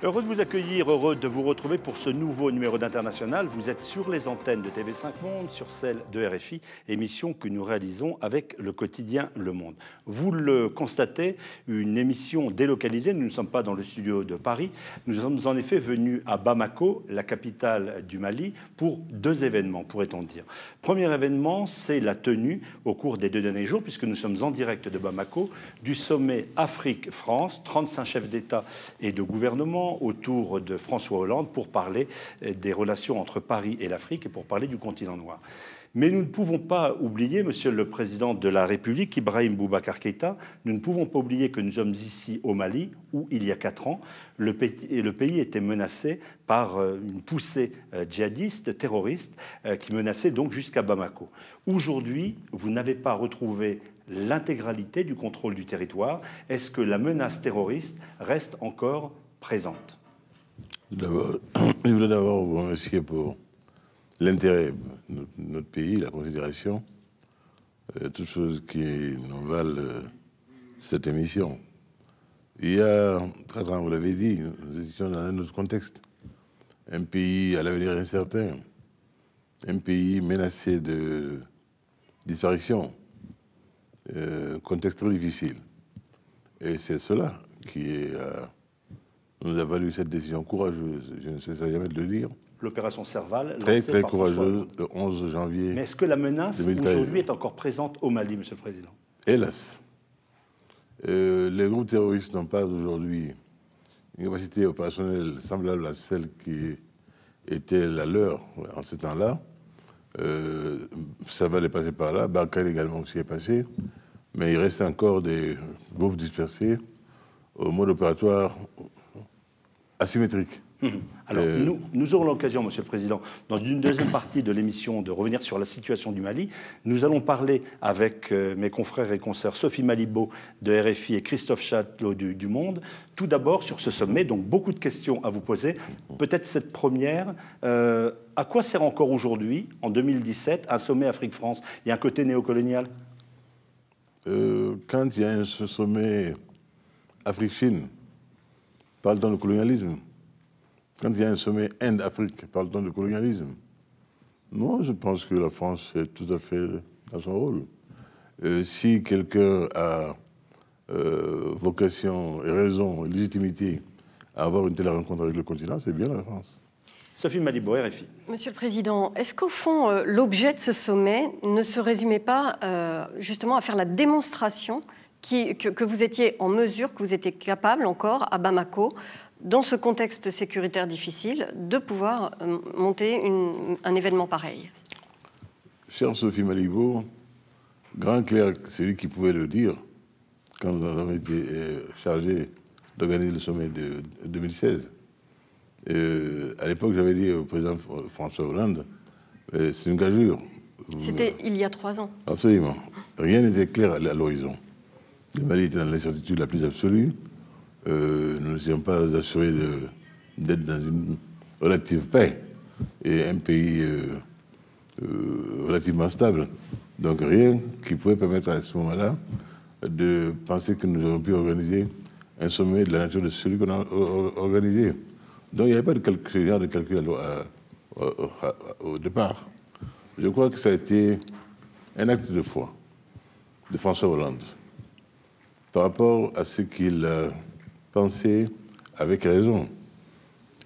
Heureux de vous accueillir, heureux de vous retrouver pour ce nouveau numéro d'International. Vous êtes sur les antennes de TV5 Monde, sur celle de RFI, émission que nous réalisons avec le quotidien Le Monde. Vous le constatez, une émission délocalisée. Nous ne sommes pas dans le studio de Paris. Nous sommes en effet venus à Bamako, la capitale du Mali, pour deux événements, pourrait-on dire. Premier événement, c'est la tenue, au cours des 2 derniers jours, puisque nous sommes en direct de Bamako, du sommet Afrique-France, 35 chefs d'État et de gouvernement, autour de François Hollande pour parler des relations entre Paris et l'Afrique et pour parler du continent noir. Mais nous ne pouvons pas oublier, Monsieur le Président de la République, Ibrahim Boubacar Keïta, nous ne pouvons pas oublier que nous sommes ici au Mali, où il y a 4 ans, le pays était menacé par une poussée djihadiste, terroriste, qui menaçait donc jusqu'à Bamako. Aujourd'hui, vous n'avez pas retrouvé l'intégralité du contrôle du territoire. Est-ce que la menace terroriste reste encore présente? Je voudrais d'abord vous remercier pour l'intérêt de notre pays, la considération, toutes choses qui nous valent cette émission. Il y a 4 ans, vous l'avez dit, nous étions dans un autre contexte. Un pays à l'avenir incertain, un pays menacé de disparition, contexte très difficile. Et c'est cela qui nous a valu cette décision courageuse, je ne cesserai jamais de le dire. L'opération Serval, très courageuse, le 11 janvier. Mais est-ce que la menace aujourd'hui est encore présente au Mali, Monsieur le Président? Hélas. Les groupes terroristes n'ont pas aujourd'hui une capacité opérationnelle semblable à celle qui était la leur en ce temps-là. Serval est passé par là, Barkhane également aussi est passé, mais il reste encore des groupes dispersés au mode opératoire asymétrique. Alors, nous aurons l'occasion, Monsieur le Président, dans une deuxième partie de l'émission, de revenir sur la situation du Mali. Nous allons parler avec mes confrères et consoeurs Sophie Malibaud de RFI et Christophe Chatelot du Monde. Tout d'abord sur ce sommet, donc beaucoup de questions à vous poser. Peut-être cette première, à quoi sert encore aujourd'hui, en 2017, un sommet Afrique-France? Il y a un côté néocolonial? Quand il y a ce sommet Afrique-Chine, parle-t-on de colonialisme? Quand il y a un sommet Inde-Afrique, parle-t-on de colonialisme? Non, je pense que la France est tout à fait dans son rôle. Si quelqu'un a vocation, raison, légitimité à avoir une telle rencontre avec le continent, c'est bien la France. Sophie Malibaud, RFI. Monsieur le Président, est-ce qu'au fond, l'objet de ce sommet ne se résumait pas justement à faire la démonstration que vous étiez en mesure, que vous étiez capable encore à Bamako, dans ce contexte sécuritaire difficile, de pouvoir monter un événement pareil? Chère Sophie Malibaud, grand clerc, c'est lui qui pouvait le dire quand nous avons été chargés d'organiser le sommet de 2016. À l'époque, j'avais dit au président François Hollande, c'est une gageure. C'était il y a 3 ans. Absolument. Rien n'était clair à l'horizon. Le Mali était dans l'incertitude la plus absolue. Nous ne sommes pas assurés d'être dans une relative paix et un pays relativement stable. Donc rien qui pouvait permettre à ce moment-là de penser que nous aurions pu organiser un sommet de la nature de celui qu'on a organisé. Donc il n'y avait pas de ce genre de calcul au départ. Je crois que ça a été un acte de foi de François Hollande par rapport à ce qu'il pensait avec raison,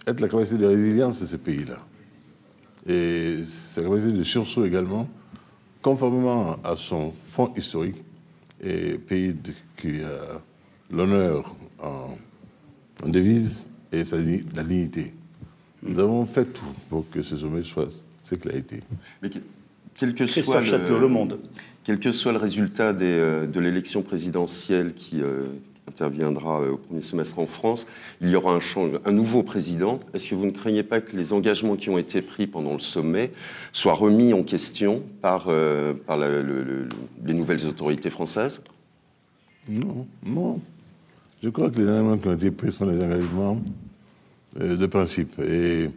être la capacité de résilience de ce pays-là. Et sa capacité de sursaut également, conformément à son fond historique, et pays qui a l'honneur en devise et la dignité. Nous avons fait tout pour que ce sommet soit ce qu'il a été. Mais quel que Christophe Chatelot, Le Monde. Quel que soit le résultat de l'élection présidentielle qui interviendra au premier semestre en France, il y aura un nouveau président. Est-ce que vous ne craignez pas que les engagements qui ont été pris pendant le sommet soient remis en question par les nouvelles autorités françaises? Non, non. Je crois que les engagements qui ont été pris sont des engagements de principe et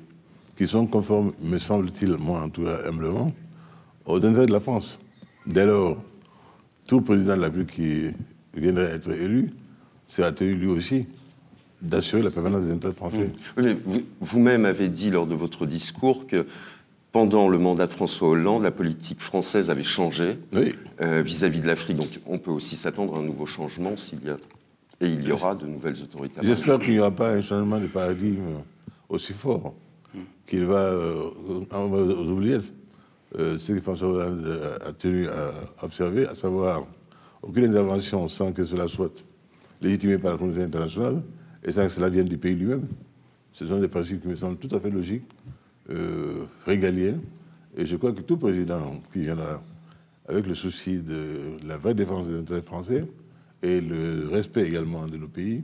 qui sont conformes, me semble-t-il, moi en tout cas humblement, aux intérêts de la France. Dès lors, tout président de la République qui viendrait être élu sera tenu lui aussi d'assurer la permanence des intérêts français. Oui, mais vous-même avez dit lors de votre discours que pendant le mandat de François Hollande, la politique française avait changé vis-à-vis de l'Afrique. Donc on peut aussi s'attendre à un nouveau changement il y aura de nouvelles autorités. J'espère qu'il n'y aura pas un changement de paradigme aussi fort qu'il va aux oubliettes. Ce que François Hollande a tenu à observer, à savoir aucune intervention sans que cela soit légitimé par la communauté internationale et sans que cela vienne du pays lui-même. Ce sont des principes qui me semblent tout à fait logiques, régaliens, et je crois que tout président qui viendra avec le souci de la vraie défense des intérêts français et le respect également de nos pays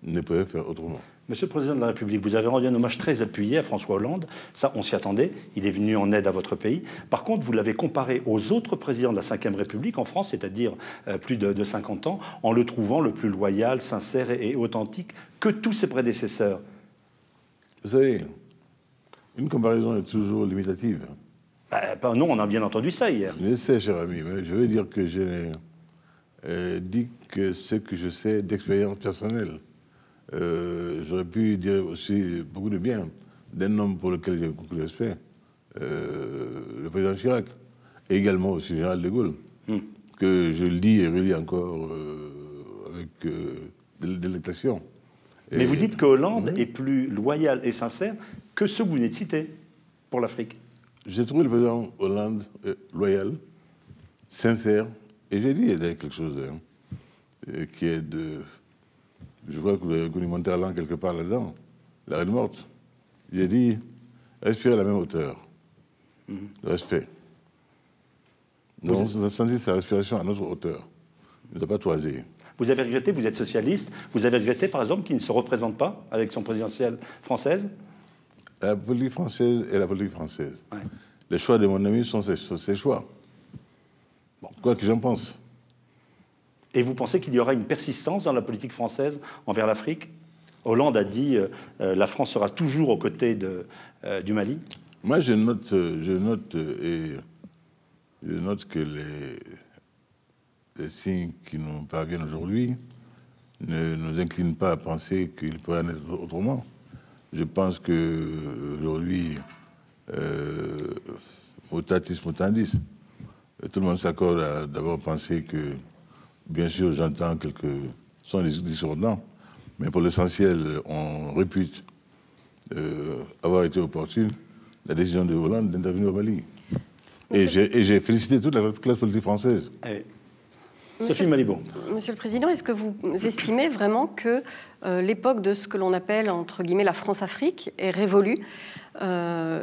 ne pourrait faire autrement. Monsieur le Président de la République, vous avez rendu un hommage très appuyé à François Hollande. Ça, on s'y attendait. Il est venu en aide à votre pays. Par contre, vous l'avez comparé aux autres présidents de la Ve République en France, c'est-à-dire plus de 50 ans, en le trouvant le plus loyal, sincère et authentique que tous ses prédécesseurs. Vous savez, une comparaison est toujours limitative. Non, on a bien entendu ça hier. Je sais, cher ami, mais je veux dire que je n'ai dit que ce que je sais d'expérience personnelle. J'aurais pu dire aussi beaucoup de bien d'un homme pour lequel j'ai beaucoup de respect, le président Chirac, et également aussi le général de Gaulle, que je lis et relis encore avec délectation. Mais vous dites que Hollande est plus loyal et sincère que ceux que vous venez de citer pour l'Afrique. J'ai trouvé le président Hollande loyal, sincère, et j'ai dit quelque chose qui est de... Je crois que vous avez connu mon talent quelque part là-dedans, la reine morte. J'ai dit, respirez à la même hauteur. Respect. Nous avons senti sa respiration à notre hauteur. Il ne doit pas toiser. Vous avez regretté, vous êtes socialiste, vous avez regretté par exemple qu'il ne se représente pas avec son présidentielle française? La politique française est la politique française. Ouais. Les choix de mon ami sont ses choix. Bon, quoi que j'en pense. Et vous pensez qu'il y aura une persistance dans la politique française envers l'Afrique? Hollande a dit la France sera toujours aux côtés du Mali. Moi, je note que les signes qui nous parviennent aujourd'hui ne nous inclinent pas à penser qu'il pourrait en être autrement. Je pense qu'aujourd'hui, mutatis mutandis, tout le monde s'accorde à d'abord penser que, bien sûr, j'entends quelques sons dissonants, mais pour l'essentiel, on répute avoir été opportune la décision de Hollande d'intervenir au Mali. Et j'ai félicité toute la classe politique française. Sophie Malibaud. Monsieur le Président, est-ce que vous estimez vraiment que l'époque de ce que l'on appelle, entre guillemets, la France-Afrique est révolue?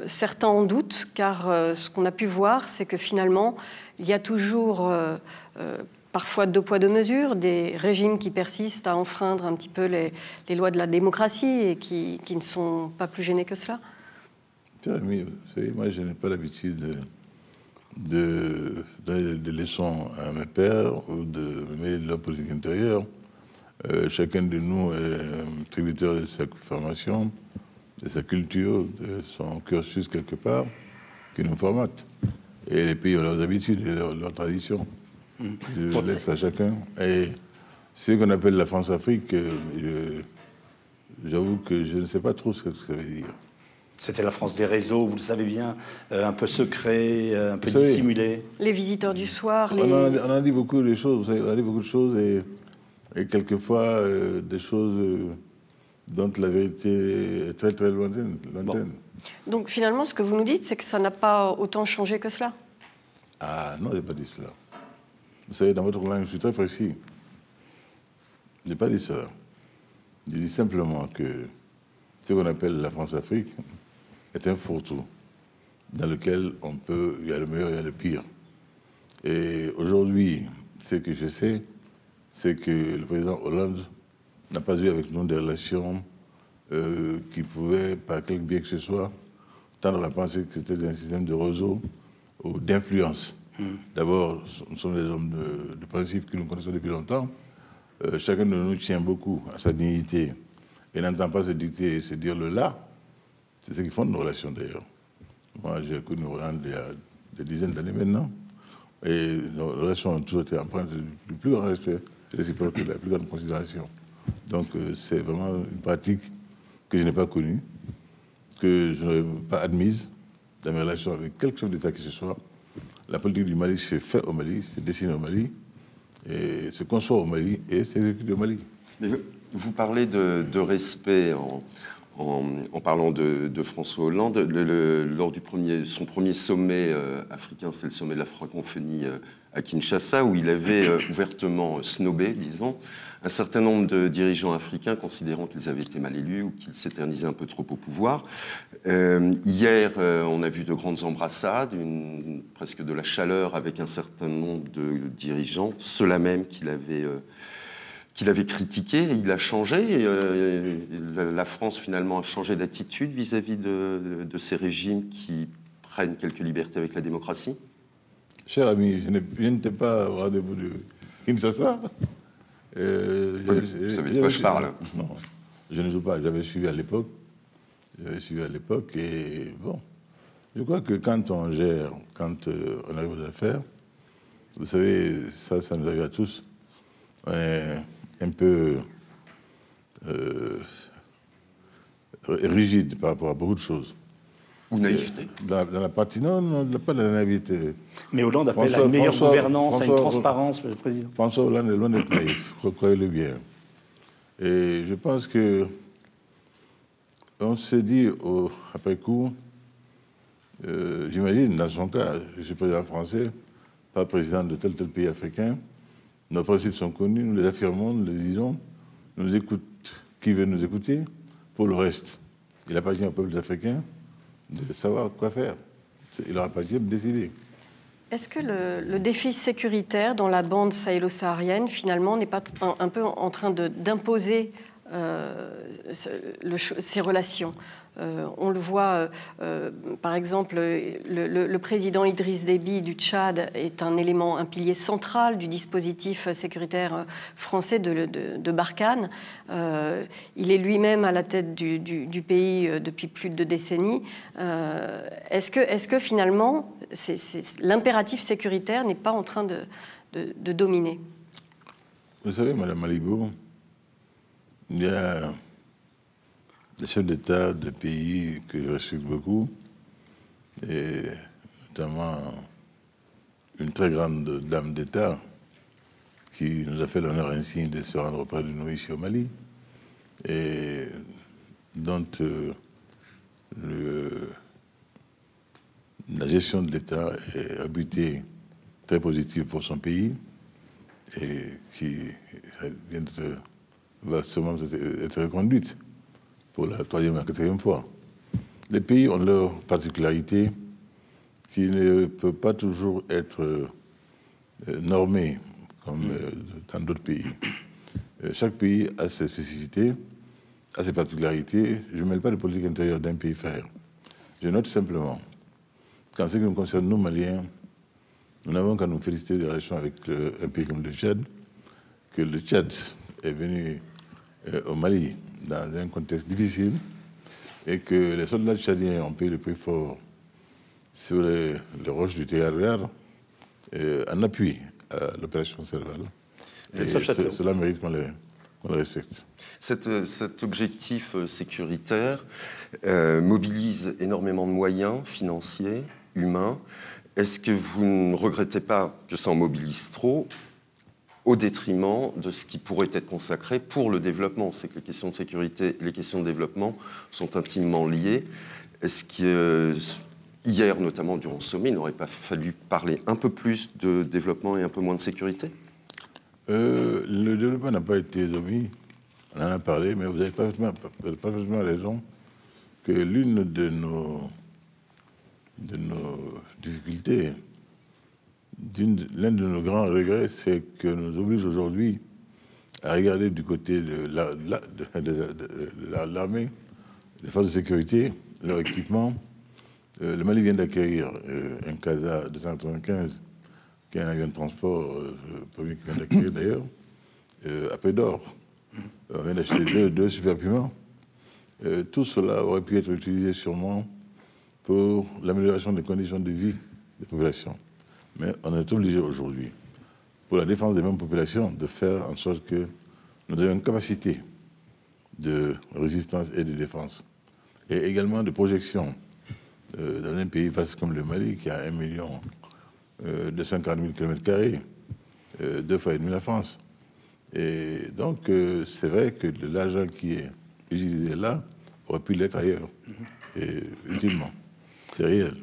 Certains en doutent, car ce qu'on a pu voir, c'est que finalement, il y a toujours... parfois deux poids, deux mesures, des régimes qui persistent à enfreindre un petit peu les lois de la démocratie et qui ne sont pas plus gênés que cela. Vous savez, moi, je n'ai pas l'habitude de donner des leçons à mes pères ou de mener leur politique intérieure. Chacun de nous est tributaire de sa formation, de sa culture, de son cursus quelque part, qui nous formate. Et les pays ont leurs habitudes et leurs traditions. Je laisse à chacun. Et ce qu'on appelle la France-Afrique, j'avoue que je ne sais pas trop ce que ça veut dire. C'était la France des réseaux, vous le savez bien, un peu secret, un peu dissimulé. Les visiteurs du soir. On a dit beaucoup de choses, vous savez, on a dit beaucoup de choses et quelquefois des choses dont la vérité est très très lointaine. Bon. Donc finalement, ce que vous nous dites, c'est que ça n'a pas autant changé que cela? Ah non, je n'ai pas dit cela. Vous savez, dans votre langue, je suis très précis. Je n'ai pas dit ça. Je dis simplement que ce qu'on appelle la France-Afrique est un fourre-tout dans lequel il y a le meilleur et il y a le pire. Et aujourd'hui, ce que je sais, c'est que le président Hollande n'a pas eu avec nous des relations qui pouvaient, par quelque biais que ce soit, tendre à penser que c'était un système de réseau ou d'influence. D'abord, nous sommes des hommes de principe que nous connaissons depuis longtemps. Chacun de nous tient beaucoup à sa dignité et n'entend pas se dicter et se dire le là. C'est ce qui fonde nos relations d'ailleurs. Moi, j'ai connu Hollande il y a des dizaines d'années maintenant. Et nos relations ont toujours été empreintes du plus grand respect, de la plus grande considération. Donc c'est vraiment une pratique que je n'ai pas connue, que je n'aurais pas admise dans mes relations avec quelque chef d'État que ce soit. La politique du Mali se fait au Mali, se dessine au Mali, et se conçoit au Mali et s'exécute au Mali. Mais vous parlez de respect en parlant de François Hollande. Lors du son premier sommet africain, c'est le sommet de la francophonie à Kinshasa, où il avait ouvertement snobé, disons, un certain nombre de dirigeants africains considérant qu'ils avaient été mal élus ou qu'ils s'éternisaient un peu trop au pouvoir. Hier, on a vu de grandes embrassades, presque de la chaleur avec un certain nombre de dirigeants, ceux-là même qu'il avait critiqué. Il a changé. La France, finalement, a changé d'attitude vis-à-vis de ces régimes qui prennent quelques libertés avec la démocratie. Cher ami, je n'étais pas au rendez-vous de Kinshasa. Vous savez de quoi je parle? Non, je ne sais pas. J'avais suivi à l'époque. Et bon, je crois que quand on gère, quand on arrive aux affaires, vous savez, ça nous arrive à tous. On est un peu rigide par rapport à beaucoup de choses. Ou naïveté. Dans la partie, non, pas de la naïveté. Mais Hollande appelle à une meilleure gouvernance, à une transparence, le président. François Hollande est loin d'être naïf, croyez-le bien. Et je pense que on se dit après coup, j'imagine, dans son cas, je suis président français, pas président de tel pays africain, nos principes sont connus, nous les affirmons, nous les disons, nous nous écoute qui veut nous écouter. Pour le reste, il appartient aux peuples africains de savoir quoi faire. Il leur appartient de décider. Est-ce que le défi sécuritaire dans la bande sahélo-saharienne, finalement, n'est pas un peu en train d'imposer ces relations? On le voit, par exemple, le président Idriss Déby du Tchad est un pilier central du dispositif sécuritaire français de Barkhane. Il est lui-même à la tête du pays depuis plus de 2 décennies. Est-ce que finalement, l'impératif sécuritaire n'est pas en train de dominer? Vous savez, Madame Malibo, il y a des chefs d'État de pays que je respecte beaucoup, et notamment une très grande dame d'État qui nous a fait l'honneur insigne de se rendre auprès de nous ici au Mali, et dont la gestion de l'État est habitée très positive pour son pays, et qui va sûrement être reconduite pour la 3e et la 4e fois. Les pays ont leurs particularités qui ne peuvent pas toujours être normées comme dans d'autres pays. Chaque pays a ses spécificités, a ses particularités. Je ne mêle pas de politique intérieure d'un pays frère. Je note simplement qu'en ce qui nous concerne, nous, Maliens, nous n'avons qu'à nous féliciter des relations avec un pays comme le Tchad, que le Tchad est venu au Mali dans un contexte difficile et que les soldats tchadiens ont payé le prix fort sur les roches du Terroir en appui à l'opération Serval. Et cela mérite qu'on le respecte. Cet objectif sécuritaire mobilise énormément de moyens financiers, humains. Est-ce que vous ne regrettez pas que ça en mobilise trop au détriment de ce qui pourrait être consacré pour le développement? C'est que les questions de sécurité et les questions de développement sont intimement liées. Est-ce que hier, notamment durant le sommet, il n'aurait pas fallu parler un peu plus de développement et un peu moins de sécurité? Le développement n'a pas été omis, on en a parlé, mais vous avez parfaitement raison que l'une de nos difficultés, l'un de nos grands regrets, c'est que nous oblige aujourd'hui à regarder du côté de l'armée, des forces de sécurité, leur équipement. Le Mali vient d'acquérir un CASA 295, qui est un avion de transport, le premier qui vient d'acquérir d'ailleurs, à Pédor. On vient d'acheter deux Super Puma. Tout cela aurait pu être utilisé sûrement pour l'amélioration des conditions de vie des populations. Mais on est obligé aujourd'hui, pour la défense des mêmes populations, de faire en sorte que nous ayons une capacité de résistance et de défense, et également de projection dans un pays vaste comme le Mali, qui a 1 240 000 km², 2 fois et demi la France. Et donc, c'est vrai que l'argent qui est utilisé là aurait pu l'être ailleurs, et utilement. C'est réel.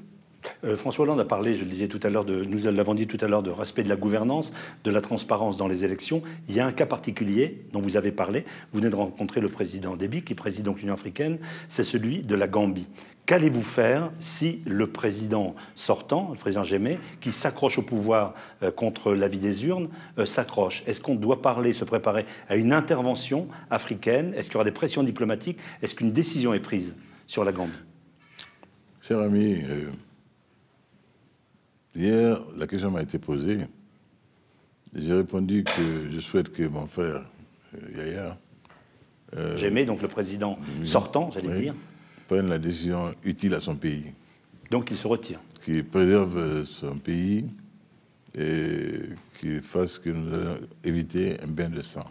François Hollande a parlé, je le disais tout à l'heure, nous l'avons dit tout à l'heure, de respect de la gouvernance, de la transparence dans les élections. Il y a un cas particulier dont vous avez parlé. Vous venez de rencontrer le président Déby, qui préside donc l'Union africaine. C'est celui de la Gambie. Qu'allez-vous faire si le président sortant, le président Jammeh, qui s'accroche au pouvoir contre l'avis des urnes, s'accroche? Est-ce qu'on doit se préparer à une intervention africaine? Est-ce qu'il y aura des pressions diplomatiques? Est-ce qu'une décision est prise sur la Gambie? Cher ami, hier, la question m'a été posée. J'ai répondu que je souhaite que mon frère Yahya... Jammeh, donc le président sortant, j'allais dire, prenne la décision utile à son pays. Donc il se retire. Qu'il préserve son pays et qu'il fasse que nous allons éviter un bain de sang.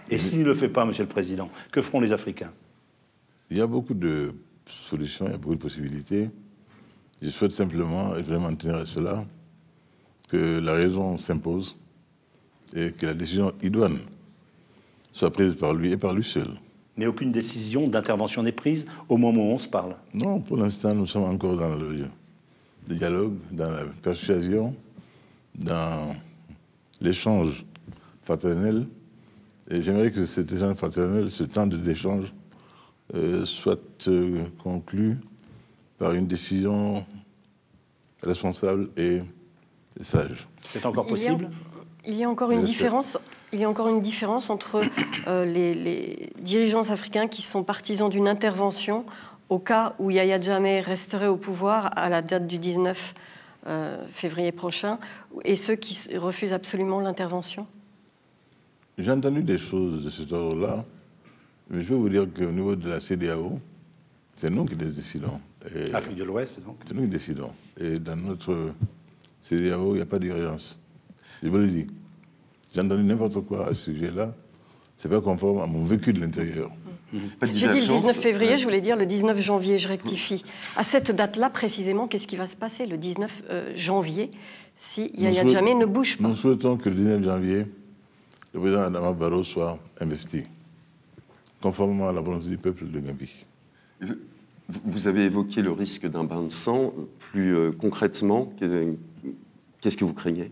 Et s'il ne le fait pas, Monsieur le Président, que feront les Africains? Il y a beaucoup de solutions, il y a beaucoup de possibilités. Je souhaite simplement, et vraiment tenir à cela, que la raison s'impose et que la décision idoine soit prise par lui et par lui seul. Mais aucune décision d'intervention n'est prise au moment où on se parle? Non, pour l'instant, nous sommes encore dans le dialogue, dans la persuasion, dans l'échange fraternel. Et j'aimerais que cet échange fraternel, ce temps d'échange, soit conclu par une décision responsable et sage. C'est encore possible? Il y a encore une différence. Il y a encore une différence entre les dirigeants africains qui sont partisans d'une intervention au cas où Yahya Jammeh resterait au pouvoir à la date du 19 février prochain, et ceux qui refusent absolument l'intervention. J'ai entendu des choses de cet ordre-là, mais je peux vous dire qu'au niveau de la CEDEAO, c'est nous qui les décidons. Afrique de l'Ouest, donc. C'est nous qui décidons. Et dans notre CEDEAO, il n'y a pas d'urgence. Je vous le dis. J'ai entendu n'importe quoi à ce sujet-là. Ce n'est pas conforme à mon vécu de l'intérieur. J'ai dit le 19 février, je voulais dire le 19 janvier, je rectifie. À cette date-là, précisément, qu'est-ce qui va se passer le 19 janvier si Yahya Jammeh ne bouge pas? Nous souhaitons que le 19 janvier, le président Adama Barrow soit investi, conformément à la volonté du peuple de Gambie. Vous avez évoqué le risque d'un bain de sang. Plus concrètement, qu'est-ce que vous craignez?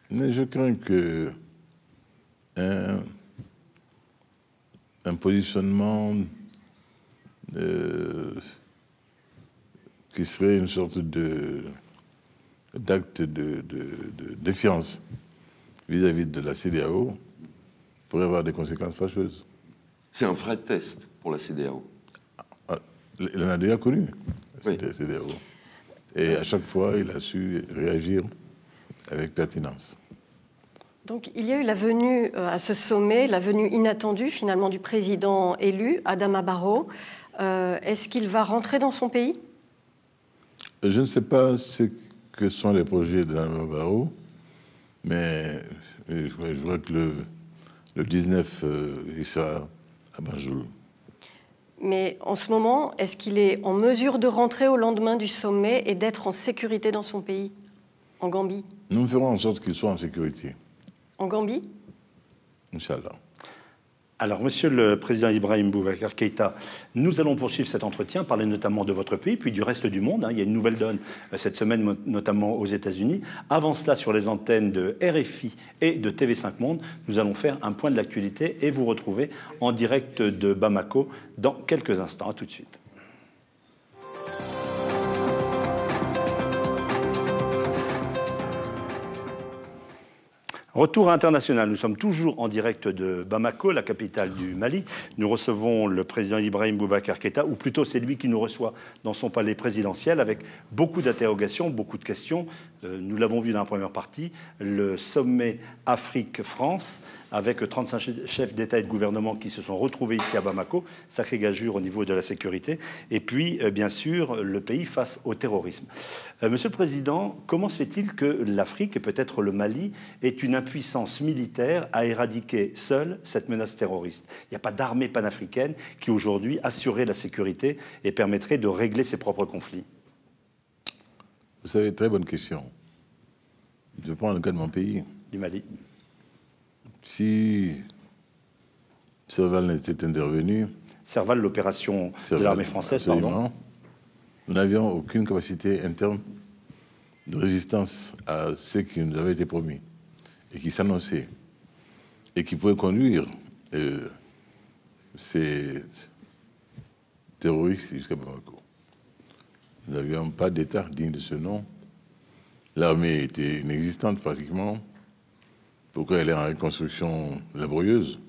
Mais je crains que un positionnement qui serait une sorte d'acte de défiance vis-à-vis de la CEDEAO pourrait avoir des conséquences fâcheuses. C'est un vrai test pour la CEDEAO. Il en a déjà connu, la Oui. CEDEAO. Et à chaque fois, il a su réagir avec pertinence. Donc il y a eu la venue à ce sommet, la venue inattendue finalement du président élu, Adama Barrow. Est-ce qu'il va rentrer dans son pays? Je ne sais pas ce que sont les projets d'Adama Barrow, mais je vois que le 19, il sera à Banjul. Mais en ce moment, est-ce qu'il est en mesure de rentrer au lendemain du sommet et d'être en sécurité dans son pays, en Gambie? Nous ferons en sorte qu'il soit en sécurité. En Gambie? Inch'Allah. Alors, Monsieur le Président Ibrahim Boubacar Keïta, nous allons poursuivre cet entretien, parler notamment de votre pays, puis du reste du monde. Il y a une nouvelle donne cette semaine, notamment aux États-Unis. Avant cela, sur les antennes de RFI et de TV5 Monde, nous allons faire un point de l'actualité et vous retrouver en direct de Bamako dans quelques instants. À tout de suite. Retour à international. Nous sommes toujours en direct de Bamako, la capitale du Mali. Nous recevons le président Ibrahim Boubacar Keïta, ou plutôt c'est lui qui nous reçoit dans son palais présidentiel, avec beaucoup d'interrogations, beaucoup de questions. nous l'avons vu dans la première partie, le sommet Afrique-France, avec 35 chefs d'État et de gouvernement qui se sont retrouvés ici à Bamako, sacré gageure au niveau de la sécurité, et puis, bien sûr, le pays face au terrorisme. Monsieur le Président, comment se fait-il que l'Afrique, et peut-être le Mali, ait une impuissance militaire à éradiquer seule cette menace terroriste? Il n'y a pas d'armée panafricaine qui, aujourd'hui, assurerait la sécurité et permettrait de régler ses propres conflits. Vous savez, très bonne question. Je prends le cas de mon pays. Du Mali. Si Serval n'était intervenu... Serval, l'opération de l'armée française, pardon. Nous n'avions aucune capacité interne de résistance à ce qui nous avait été promis et qui s'annonçait et qui pouvait conduire ces terroristes jusqu'à Bamako. Nous n'avions pas d'État digne de ce nom. L'armée était inexistante pratiquement. Pourquoi elle est en reconstruction laborieuse?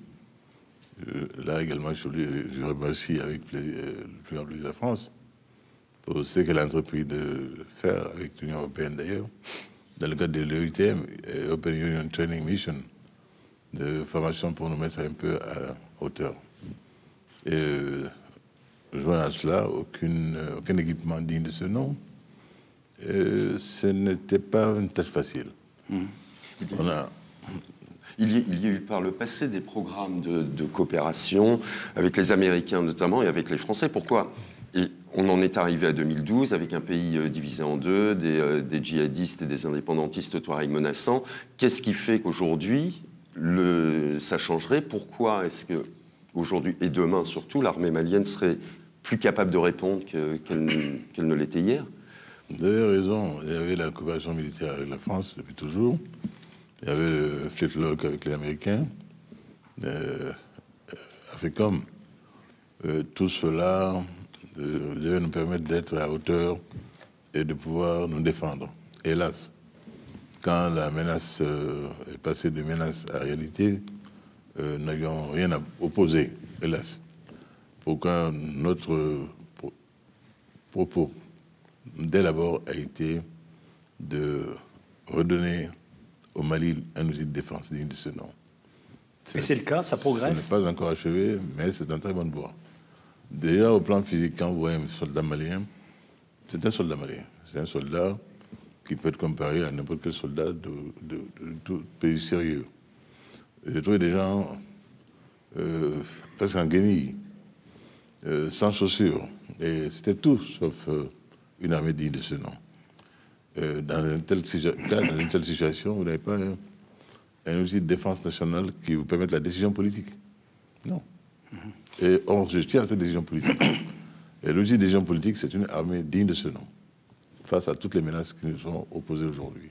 Là également, je remercie avec plaisir, le plus grand plaisir la France pour ce qu'elle a entrepris de faire avec l'Union européenne d'ailleurs, dans le cadre de l'EUTM, Open Union Training Mission, de formation pour nous mettre un peu à hauteur. Et joint à cela, aucun équipement digne de ce nom. Ce n'était pas une tâche facile. Il y a eu par le passé des programmes de coopération avec les Américains notamment et avec les Français. Pourquoi? Et on en est arrivé à 2012 avec un pays divisé en deux, des djihadistes et des indépendantistes touaregs menaçants. Qu'est-ce qui fait qu'aujourd'hui, ça changerait? Pourquoi est-ce qu'aujourd'hui, et demain surtout, l'armée malienne serait plus capable de répondre qu'elle ne l'était hier? Vous avez raison, il y avait la coopération militaire avec la France depuis toujours. Il y avait le flintlock avec les Américains, AFRICOM. Tout cela devait nous permettre d'être à hauteur et de pouvoir nous défendre. Hélas, quand la menace est passée de menace à réalité, nous n'avions rien à opposer, hélas. Pourquoi notre propos, dès l'abord, a été de redonner au Mali un outil de défense digne de ce nom. Et c'est le cas, ça progresse? Ce n'est pas encore achevé, mais c'est en très bonne voie. Déjà, au plan physique, quand vous voyez un soldat malien, c'est un soldat malien. C'est un soldat qui peut être comparé à n'importe quel soldat de tout pays sérieux. J'ai trouvé des gens presque en guenilles, sans chaussures. Et c'était tout sauf une armée digne de ce nom. Dans une telle situation, vous n'avez pas un outil de défense nationale qui vous permette la décision politique. Non. Et on se tient à cette décision politique. Et l'outil de décision politique, c'est une armée digne de ce nom, face à toutes les menaces qui nous sont opposées aujourd'hui.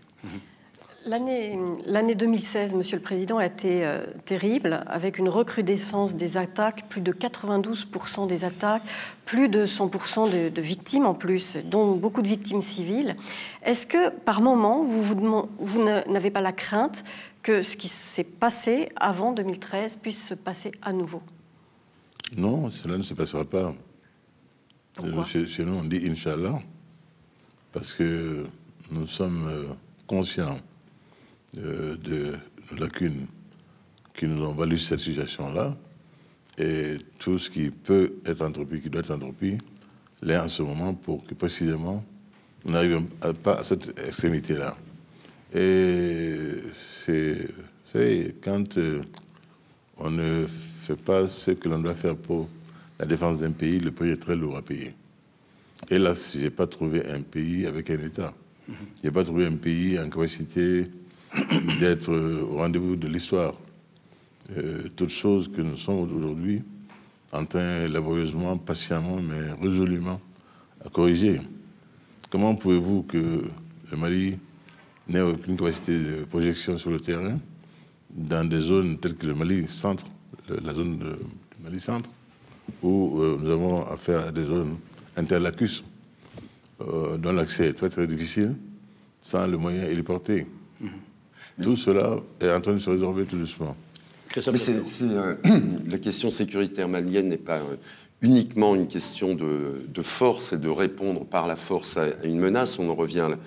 L'année 2016, Monsieur le Président, a été terrible, avec une recrudescence des attaques, plus de 92% des attaques, plus de 100% de victimes en plus, dont beaucoup de victimes civiles. Est-ce que, par moment, vous n'avez pas la crainte que ce qui s'est passé avant 2013 puisse se passer à nouveau? Non, cela ne se passera pas. Chez nous, on dit « Inch'Allah », parce que nous sommes conscients de lacunes qui nous ont valu cette situation-là, et tout ce qui peut être entrepris, qui doit être entrepris, l'est en ce moment pour que précisément nous n'arrivions pas à cette extrémité-là. Et c'est quand on ne fait pas ce que l'on doit faire pour la défense d'un pays, le prix est très lourd à payer. Hélas, je n'ai pas trouvé un pays avec un État. Je n'ai pas trouvé un pays en capacité d'être au rendez-vous de l'histoire. Toutes choses que nous sommes aujourd'hui en train, laborieusement, patiemment, mais résolument, à corriger. Comment pouvez-vous que le Mali n'ait aucune capacité de projection sur le terrain dans des zones telles que le Mali centre, la zone du Mali centre, où nous avons affaire à des zones interlacus, dont l'accès est très très difficile, sans le moyen héliporté. Tout cela est en train de se résorber tout doucement. Mais la question sécuritaire malienne n'est pas uniquement une question de force et de répondre par la force à une menace. On en revient à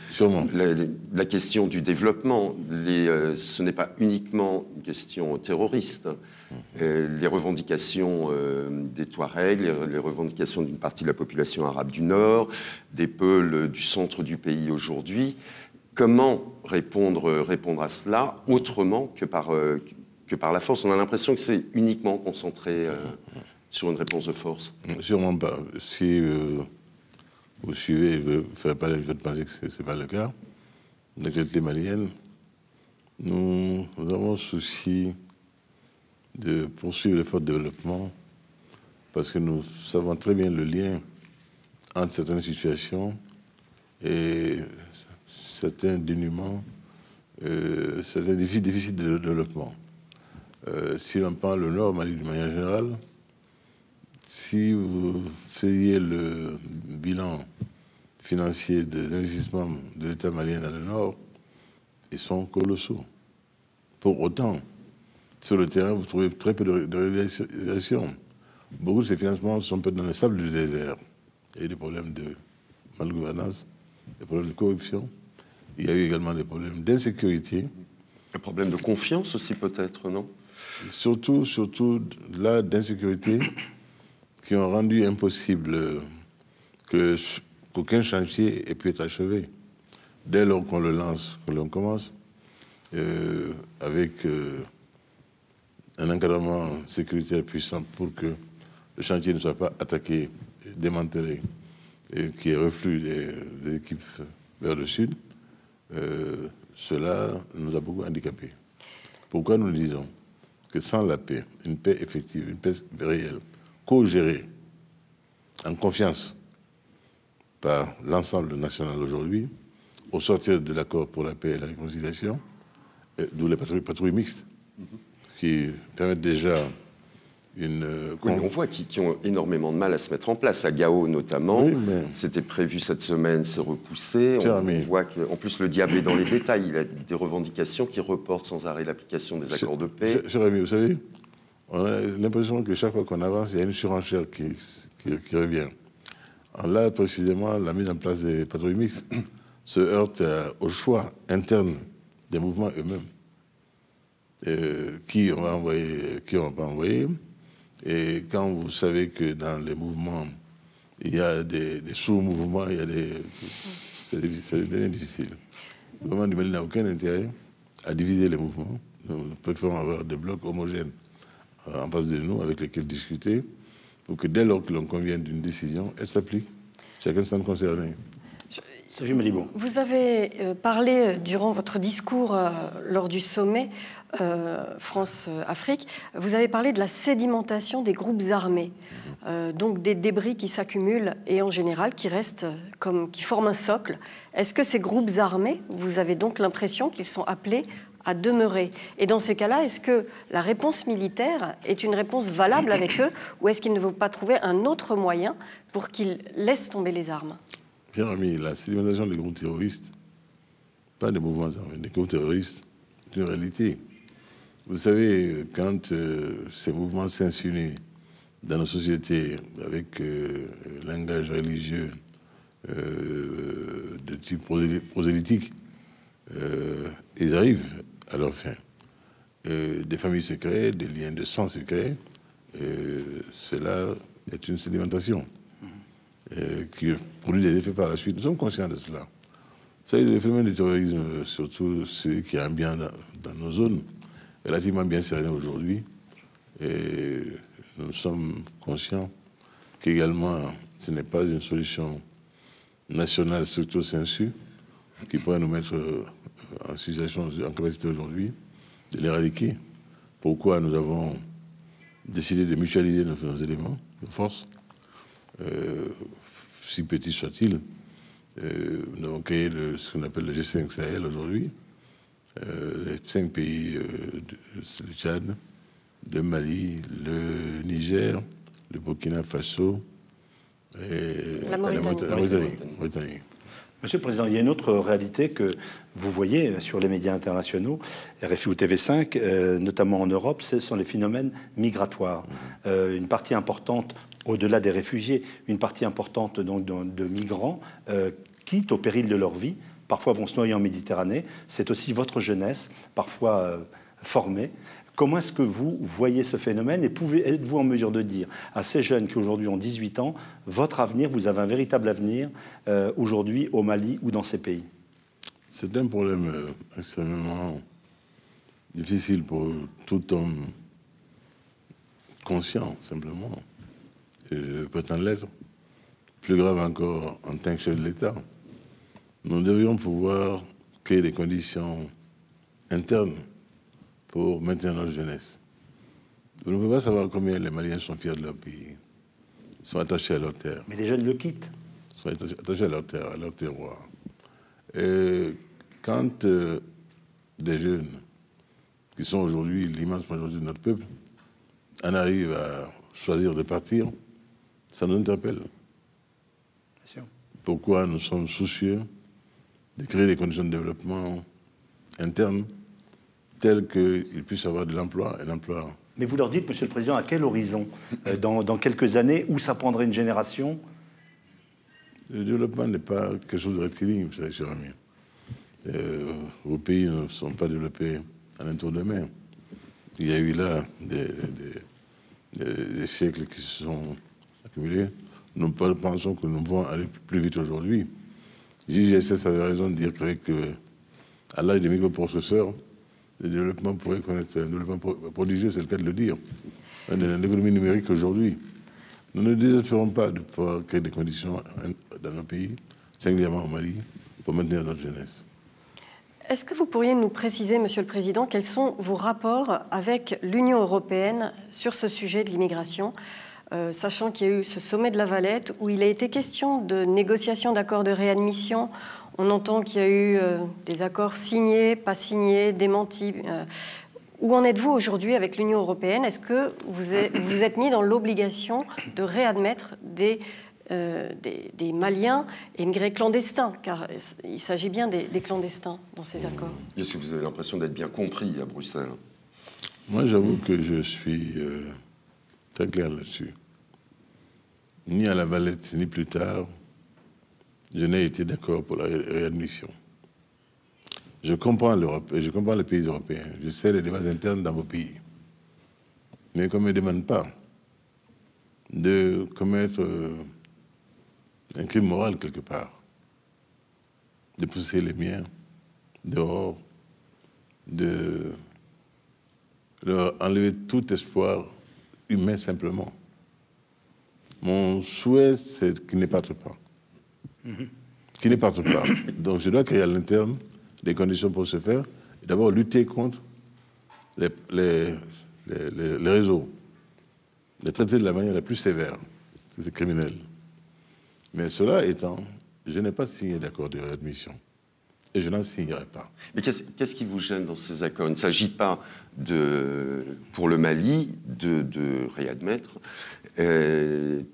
la question du développement. Ce n'est pas uniquement une question terroriste. Les revendications des Touaregs, les revendications d'une partie de la population arabe du Nord, des Peuls du centre du pays aujourd'hui. Comment répondre à cela autrement que par la force? On a l'impression que c'est uniquement concentré sur une réponse de force. Sûrement pas. Si vous suivez, je ne vais pas penser que ce n'est pas le cas. L'actualité malienne, nous avons le souci de poursuivre l'effort de développement parce que nous savons très bien le lien entre certaines situations et certains dénuements, certains déficits de développement. Si l'on prend le Nord Mali d'une manière générale, si vous faisiez le bilan financier des investissements de l'État malien dans le Nord, ils sont colossaux. Pour autant, sur le terrain, vous trouvez très peu de réalisation. Beaucoup de ces financements sont peut-être dans les sables du désert. Il y a eu des problèmes de malgouvernance, des problèmes de corruption. Il y a eu également des problèmes d'insécurité. Un problème de confiance aussi peut-être, non? Surtout là, d'insécurité qui ont rendu impossible qu'aucun chantier ait pu être achevé. Dès lors qu'on le lance, que l'on commence, avec un encadrement sécuritaire puissant pour que le chantier ne soit pas attaqué, démantelé, et qu'il y ait reflux des équipes vers le sud, cela nous a beaucoup handicapés. Pourquoi nous disons que sans la paix, une paix effective, une paix réelle, co-gérée, en confiance par l'ensemble national aujourd'hui, au sortir de l'accord pour la paix et la réconciliation, d'où les patrouilles mixtes, qui permettent déjà une... Oui, mais on voit qu'ils ont énormément de mal à se mettre en place. À Gao, notamment, oui, c'était prévu cette semaine, c'est repoussé. On voit qu'en plus, le diable est dans les détails. Il a des revendications qui reportent sans arrêt l'application des accords de paix. Cher ami, vous savez, on a l'impression que chaque fois qu'on avance, il y a une surenchère qui revient. Là, précisément, la mise en place des patrouilles mixtes se heurte au choix interne des mouvements eux-mêmes. Qui on va envoyer, qui on va pas envoyer. Et quand vous savez que dans les mouvements, il y a des sous-mouvements, c'est devient difficile. Le gouvernement du Mali n'a aucun intérêt à diviser les mouvements. Nous préférons avoir des blocs homogènes en face de nous avec lesquels discuter pour que dès lors que l'on convient d'une décision, elle s'applique. Chacun s'en concerné. Vous avez parlé durant votre discours lors du sommet France-Afrique, vous avez parlé de la sédimentation des groupes armés, donc des débris qui s'accumulent et en général qui restent qui forment un socle. Est-ce que ces groupes armés, vous avez donc l'impression qu'ils sont appelés à demeurer? Et dans ces cas-là, est-ce que la réponse militaire est une réponse valable avec eux ou est-ce qu'il ne faut pas trouver un autre moyen pour qu'ils laissent tomber les armes? Bien ami, la sédimentation des groupes terroristes, pas des mouvements armés, des groupes terroristes, c'est une réalité. Vous savez, quand ces mouvements s'insinuent dans nos sociétés avec langage religieux de type prosélytique, ils arrivent à leur fin. Des familles se créent, des liens de sang se créent. Cela est une sédimentation qui produit des effets par la suite. Nous sommes conscients de cela. Vous savez, le phénomène du terrorisme, surtout celui qui est ambiant dans nos zones, est relativement bien cerné aujourd'hui. Et nous sommes conscients qu'également, ce n'est pas une solution nationale stricto sensu qui pourrait nous mettre en situation, en capacité aujourd'hui de l'éradiquer. Pourquoi nous avons décidé de mutualiser nos éléments, nos forces, si petits soient-ils. Nous avons créé ce qu'on appelle le G5 Sahel aujourd'hui. Les 5 pays, le Tchad, le Mali, le Niger, le Burkina Faso et la Mauritanie. Monsieur le Président, il y a une autre réalité que vous voyez sur les médias internationaux, RFI ou TV5, notamment en Europe, ce sont les phénomènes migratoires. Une partie importante, au-delà des réfugiés, une partie importante donc, de migrants quittent au péril de leur vie, parfois vont se noyer en Méditerranée. C'est aussi votre jeunesse, parfois formée. Comment est-ce que vous voyez ce phénomène et êtes-vous en mesure de dire à ces jeunes qui aujourd'hui ont 18 ans, votre avenir, vous avez un véritable avenir aujourd'hui au Mali ou dans ces pays? C'est un problème extrêmement difficile pour tout homme conscient, simplement. Et je prétends l'être. Plus grave encore en tant que chef de l'État. Nous devrions pouvoir créer des conditions internes pour maintenir notre jeunesse. Vous ne pouvez pas savoir combien les Maliens sont fiers de leur pays, sont attachés à leur terre. Mais les jeunes le quittent. Sont attachés à leur terre, à leur terroir. Et quand des jeunes, qui sont aujourd'hui l'immense majorité de notre peuple, en arrivent à choisir de partir, ça nous interpelle. Bien sûr. Pourquoi nous sommes soucieux de créer des conditions de développement interne telles qu'ils puissent avoir de l'emploi et l'emploi. Mais vous leur dites, Monsieur le Président, à quel horizon dans quelques années, où ça prendrait une génération? Le développement n'est pas quelque chose de rectiligne, vous savez, cher ami. Vos pays ne sont pas développés en un tour de main. Il y a eu là des siècles qui se sont accumulés. Nous pensons que nous pouvons aller plus vite aujourd'hui. JGSS avait raison de dire qu'à l'âge des microprocesseurs, le développement pourrait connaître un développement prodigieux, c'est le cas de le dire. L'économie numérique aujourd'hui. Nous ne désespérons pas de pouvoir créer des conditions dans nos pays, singulièrement au Mali, pour maintenir notre jeunesse. Est-ce que vous pourriez nous préciser, Monsieur le Président, quels sont vos rapports avec l'Union européenne sur ce sujet de l'immigration, sachant qu'il y a eu ce sommet de La Valette où il a été question de négociation d'accords de réadmission. On entend qu'il y a eu des accords signés, pas signés, démentis. Où en êtes-vous aujourd'hui avec l'Union européenne? Est-ce que vous êtes mis dans l'obligation de réadmettre des Maliens émigrés clandestins? Car il s'agit bien des clandestins dans ces accords. Est-ce que vous avez l'impression d'être bien compris à Bruxelles? Moi, j'avoue que je suis très clair là-dessus. Ni à La Valette, ni plus tard, je n'ai été d'accord pour la réadmission. Je comprends l'Europe et je comprends les pays européens. Je sais les débats internes dans vos pays. Mais qu'on ne me demande pas de commettre un crime moral quelque part, de pousser les miens dehors, de leur enlever tout espoir humain simplement. Mon souhait, c'est qu'ils ne partent pas. Qu'ils ne partent pas. Donc je dois créer à l'interne des conditions pour ce faire, et d'abord lutter contre les réseaux, les traiter de la manière la plus sévère, c'est criminel. Mais cela étant, je n'ai pas signé d'accord de réadmission, et je n'en signerai pas. Mais qu'est-ce qui vous gêne dans ces accords? Il ne s'agit pas, pour le Mali, de réadmettre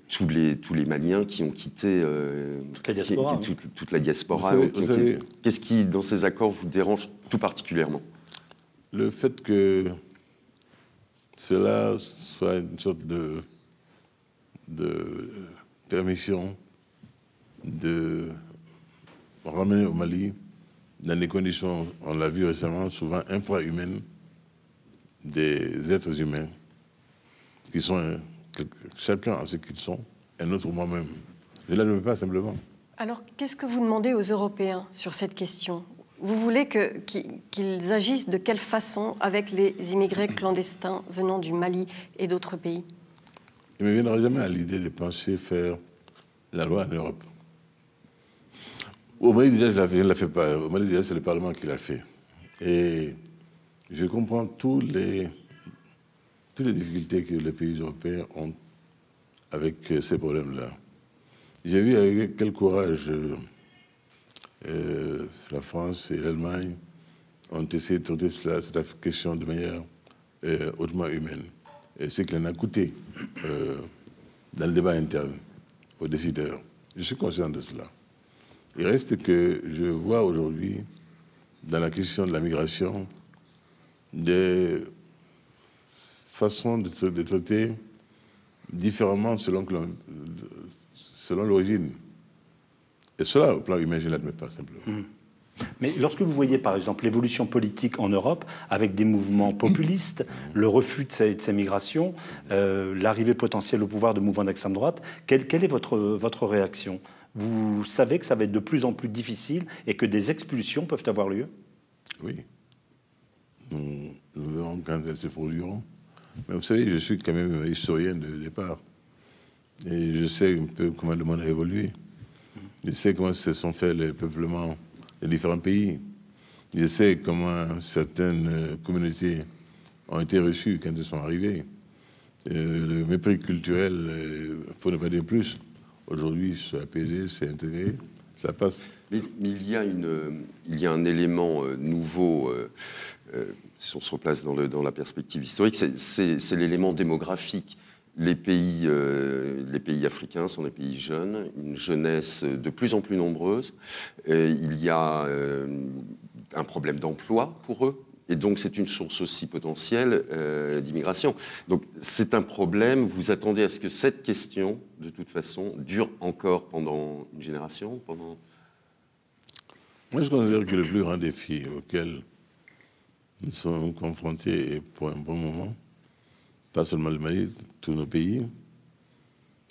tous les Maliens qui ont quitté toute la diaspora. Toute la diaspora. Qu'est-ce qui, dans ces accords, vous dérange tout particulièrement? Le fait que cela soit une sorte de permission de ramener au Mali dans des conditions, on l'a vu récemment, souvent infra-humaines, des êtres humains qui sont chacun en ce qu'ils sont, un autre moi-même. Je ne l'admets pas simplement. Alors, qu'est-ce que vous demandez aux Européens sur cette question? Vous voulez qu'ils agissent de quelle façon avec les immigrés clandestins venant du Mali et d'autres pays? Il ne me viendra jamais à l'idée de penser faire la loi en Europe. Au Mali, déjà, je ne la fais pas. Au Mali, déjà, c'est le Parlement qui l'a fait. Et je comprends toutes les difficultés que les pays européens ont avec ces problèmes-là. J'ai vu avec quel courage la France et l'Allemagne ont essayé de traiter cette question de manière hautement humaine. Et ce qu'il en a coûté dans le débat interne aux décideurs. Je suis conscient de cela. Il reste que je vois aujourd'hui, dans la question de la migration, des façons de traiter différemment selon l'origine. Et cela, au plan humain, je ne l'admets pas simplement. Mais lorsque vous voyez, par exemple, l'évolution politique en Europe, avec des mouvements populistes, le refus de ces migrations, l'arrivée potentielle au pouvoir de mouvements d'extrême droite, quelle est votre réaction? Vous savez que ça va être de plus en plus difficile et que des expulsions peuvent avoir lieu? Oui. Nous verrons quand elles se produiront. Mais vous savez, je suis quand même historien de départ. Et je sais un peu comment le monde a évolué. Je sais comment se sont faits les peuplements des différents pays. Je sais comment certaines communautés ont été reçues quand elles sont arrivées. Le mépris culturel, pour ne pas dire plus, aujourd'hui, c'est apaisé, c'est intégré, ça passe. Mais il y a un élément nouveau, si on se replace dans la perspective historique, c'est l'élément démographique. Les pays africains sont des pays jeunes, une jeunesse de plus en plus nombreuse. Il y a un problème d'emploi pour eux. Et donc, c'est une source aussi potentielle d'immigration. Donc, c'est un problème. Vous attendez à ce que cette question, de toute façon, dure encore pendant une génération Moi, je considère que le plus grand défi auquel nous sommes confrontés, et pour un bon moment, pas seulement le Mali, tous nos pays,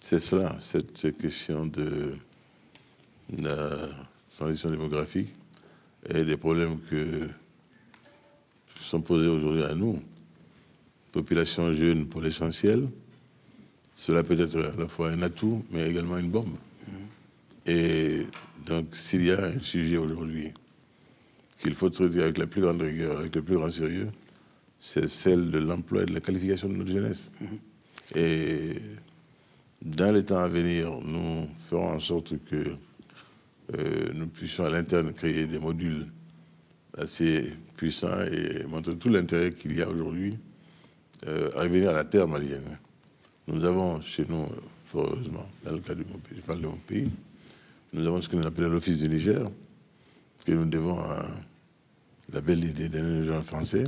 c'est cela, cette question de la transition démographique et des problèmes que sont posés aujourd'hui à nous. Population jeune pour l'essentiel, cela peut être à la fois un atout, mais également une bombe. Et donc, s'il y a un sujet aujourd'hui qu'il faut traiter avec la plus grande rigueur, avec le plus grand sérieux, c'est celle de l'emploi et de la qualification de notre jeunesse. Et dans les temps à venir, nous ferons en sorte que nous puissions à l'interne créer des modules assez puissants et montrer tout l'intérêt qu'il y a aujourd'hui à revenir à la terre malienne. Nous avons chez nous, fort heureusement, dans le cas de mon pays, je parle de mon pays, nous avons ce que nous appelons l'Office du Niger, que nous devons à la belle idée d'un jeune français,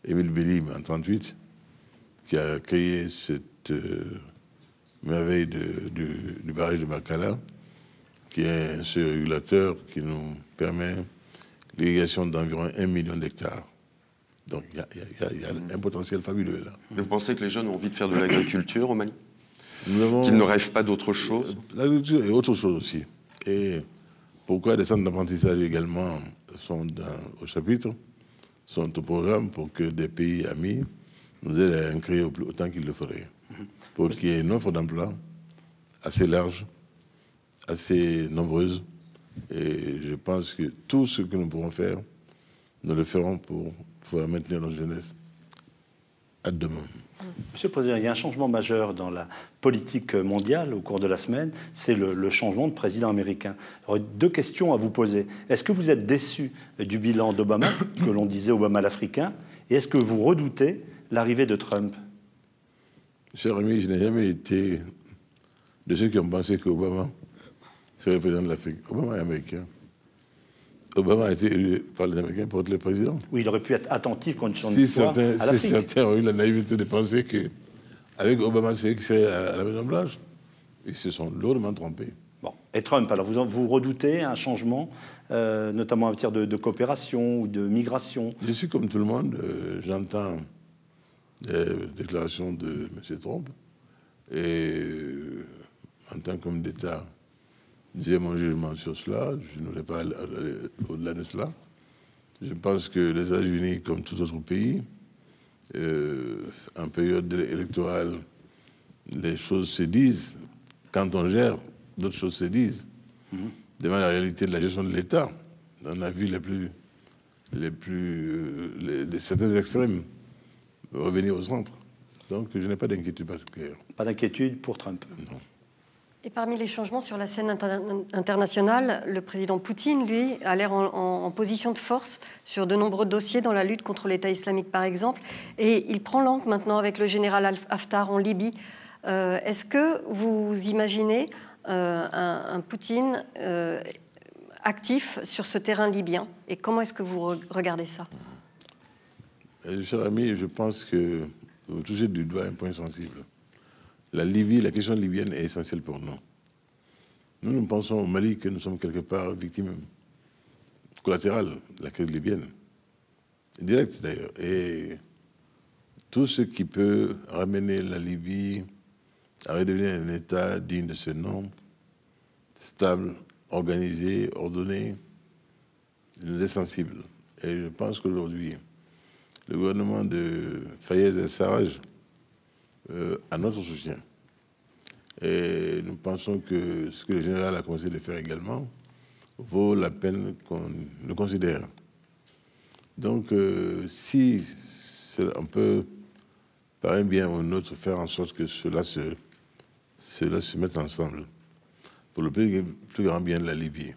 Émile Bélim, en 1938, qui a créé cette merveille du barrage de Makala, qui est un seuil régulateur qui nous permet l'irrigation d'environ 1 million d'hectares. Donc il y a un potentiel fabuleux là. Vous pensez que les jeunes ont envie de faire de l'agriculture au Mali? Qu'ils ne rêvent pas d'autre chose? L'agriculture et autre chose aussi. Et pourquoi des centres d'apprentissage également sont au chapitre, sont au programme pour que des pays amis nous aident à en créer autant qu'il le faudrait. Pour qu'il y ait une offre d'emploi assez large, assez nombreuse. Et je pense que tout ce que nous pourrons faire, nous le ferons pour pouvoir maintenir notre jeunesse à demain. Monsieur le Président, il y a un changement majeur dans la politique mondiale au cours de la semaine, c'est le changement de président américain. J'aurais 2 questions à vous poser. Est-ce que vous êtes déçu du bilan d'Obama, que l'on disait Obama l'Africain, et est-ce que vous redoutez l'arrivée de Trump? Cher ami, je n'ai jamais été de ceux qui ont pensé qu'Obama serait le président de l'Afrique. Obama est américain. Obama a été élu par les Américains pour être le président. Oui, il aurait pu être attentif quand son histoire à l'Afrique. Si certains ont eu la naïveté de penser qu'avec Obama, c'est qu'il serait à la Maison-Blanche, ils se sont lourdement trompés. Bon. Et Trump, alors vous redoutez un changement, notamment en matière de coopération ou de migration? Je suis comme tout le monde, j'entends les déclarations de M. Trump, et en tant qu'homme d'État, j'ai mon jugement sur cela, je ne voulais pas aller au-delà de cela. Je pense que les États-Unis, comme tout autre pays, en période électorale, les choses se disent. Quand on gère, d'autres choses se disent. Devant la réalité de la gestion de l'État, on a vu certains extrêmes revenir au centre. Donc je n'ai pas d'inquiétude particulière. Pas d'inquiétude pour Trump? Non. Et parmi les changements sur la scène internationale, le président Poutine, lui, a l'air en position de force sur de nombreux dossiers dans la lutte contre l'État islamique, par exemple. Et il prend langue maintenant avec le général Haftar en Libye. Est-ce que vous imaginez un Poutine actif sur ce terrain libyen. Et comment est-ce que vous regardez ça? Cher ami, je pense que vous touchez du doigt un point sensible. La Libye, la question libyenne est essentielle pour nous. Nous pensons au Mali que nous sommes quelque part victimes collatérales de la crise libyenne, directe d'ailleurs. Et tout ce qui peut ramener la Libye à redevenir un État digne de ce nom, stable, organisé, ordonné, nous est sensible. Et je pense qu'aujourd'hui, le gouvernement de Fayez el-Sarraj a notre soutien. Et nous pensons que ce que le général a commencé de faire également vaut la peine qu'on le considère. Donc, si on peut, par un bien ou un autre, faire en sorte que cela se mette ensemble pour le plus grand bien de la Libye,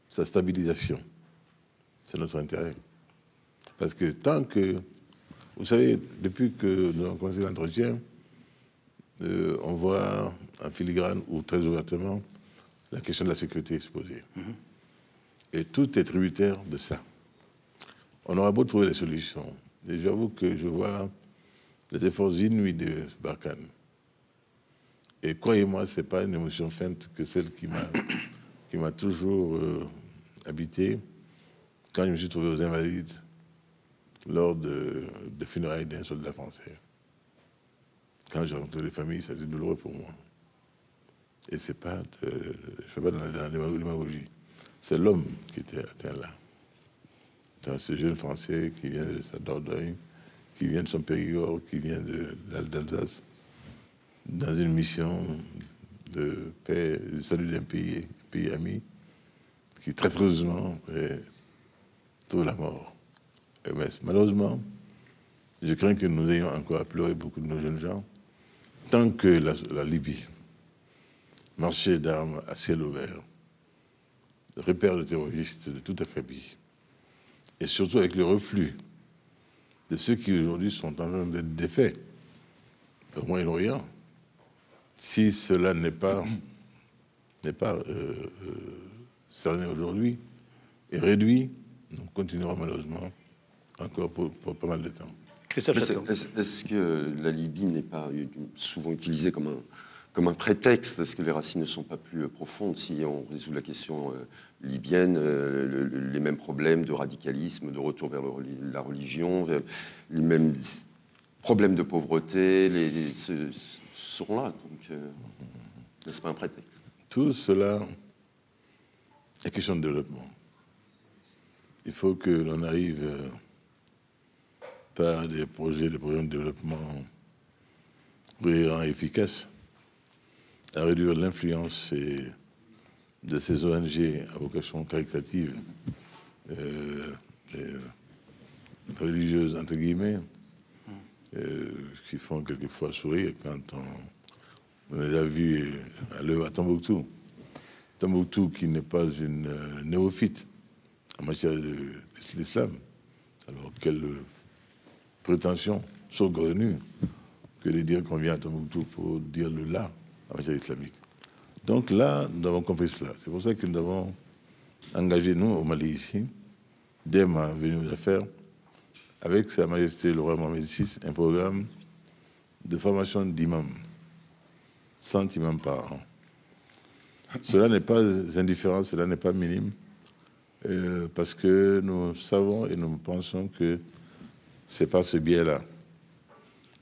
sa stabilisation, c'est notre intérêt. Parce que tant que, vous savez, depuis que nous avons commencé l'entretien, on voit en filigrane ou très ouvertement la question de la sécurité se poser. Et tout est tributaire de ça. On aura beau trouver des solutions. Et j'avoue que je vois les efforts inouïs de Barkhane. Et croyez-moi, ce n'est pas une émotion feinte que celle qui m'a toujours habité quand je me suis trouvé aux Invalides lors de funérailles d'un soldat français. Quand j'ai rencontré les familles, ça a été douloureux pour moi. Et je ne fais pas dans la démagogie. C'est l'homme qui était là. Dans ce jeune Français qui vient de sa Dordogne, qui vient de son Périgord, qui vient d'Alsace, dans une mission de paix, de salut d'un pays ami, qui traîtreusement trouve la mort. Mais malheureusement, je crains que nous ayons encore à pleurer beaucoup de nos jeunes gens, tant que la Libye, marché d'armes à ciel ouvert, repère de terroristes de toute acabit, et surtout avec le reflux de ceux qui aujourd'hui sont en train d'être défaits au Moyen-Orient, si cela n'est pas cerné aujourd'hui et réduit, nous continuerons malheureusement encore pour pas mal de temps. Est-ce que la Libye n'est pas souvent utilisée comme un prétexte? Est-ce que les racines ne sont pas plus profondes? Si on résout la question libyenne, les mêmes problèmes de radicalisme, de retour vers la religion, les mêmes problèmes de pauvreté seront là. Donc, n'est-ce pas un prétexte? Tout cela est question de développement. Il faut que l'on arrive par des programmes de développement cohérents et efficaces à réduire l'influence de ces ONG à vocation caritative, religieuses, entre guillemets, qui font quelquefois sourire quand on les a vus à l'œuvre à Tombouctou. Tombouctou qui n'est pas une néophyte en matière de l'islam. Alors, quelle prétention saugrenue que de dire qu'on vient à Tombouctou pour dire le là en matière islamique. Donc là, nous avons compris cela. C'est pour ça que nous avons engagé, nous, au Mali ici, dès ma venue aux affaires, avec Sa Majesté le roi Mohamed VI, un programme de formation d'imams, 100 imams par an. Cela n'est pas indifférent, cela n'est pas minime, parce que nous savons et nous pensons que c'est par ce biais-là,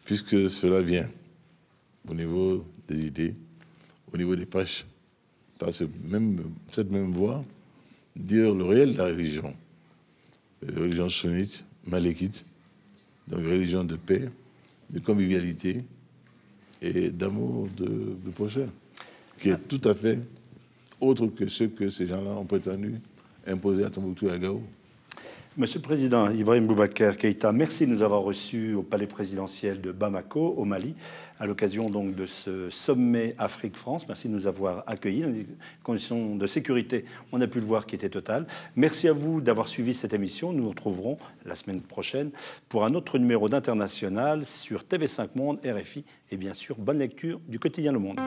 puisque cela vient au niveau des idées, au niveau des prêches, par cette même voie, dire le réel de la religion sunnite, malékite, donc religion de paix, de convivialité et d'amour de prochain, qui est tout à fait autre que ce que ces gens-là ont prétendu imposer à Tombouctou et à Gao. Monsieur le Président Ibrahim Boubacar Keïta, merci de nous avoir reçus au Palais présidentiel de Bamako, au Mali, à l'occasion donc de ce sommet Afrique-France. Merci de nous avoir accueillis dans des conditions de sécurité, on a pu le voir, qui étaient totales. Merci à vous d'avoir suivi cette émission. Nous nous retrouverons la semaine prochaine pour un autre numéro d'International sur TV5 Monde, RFI et bien sûr, bonne lecture du quotidien Le Monde.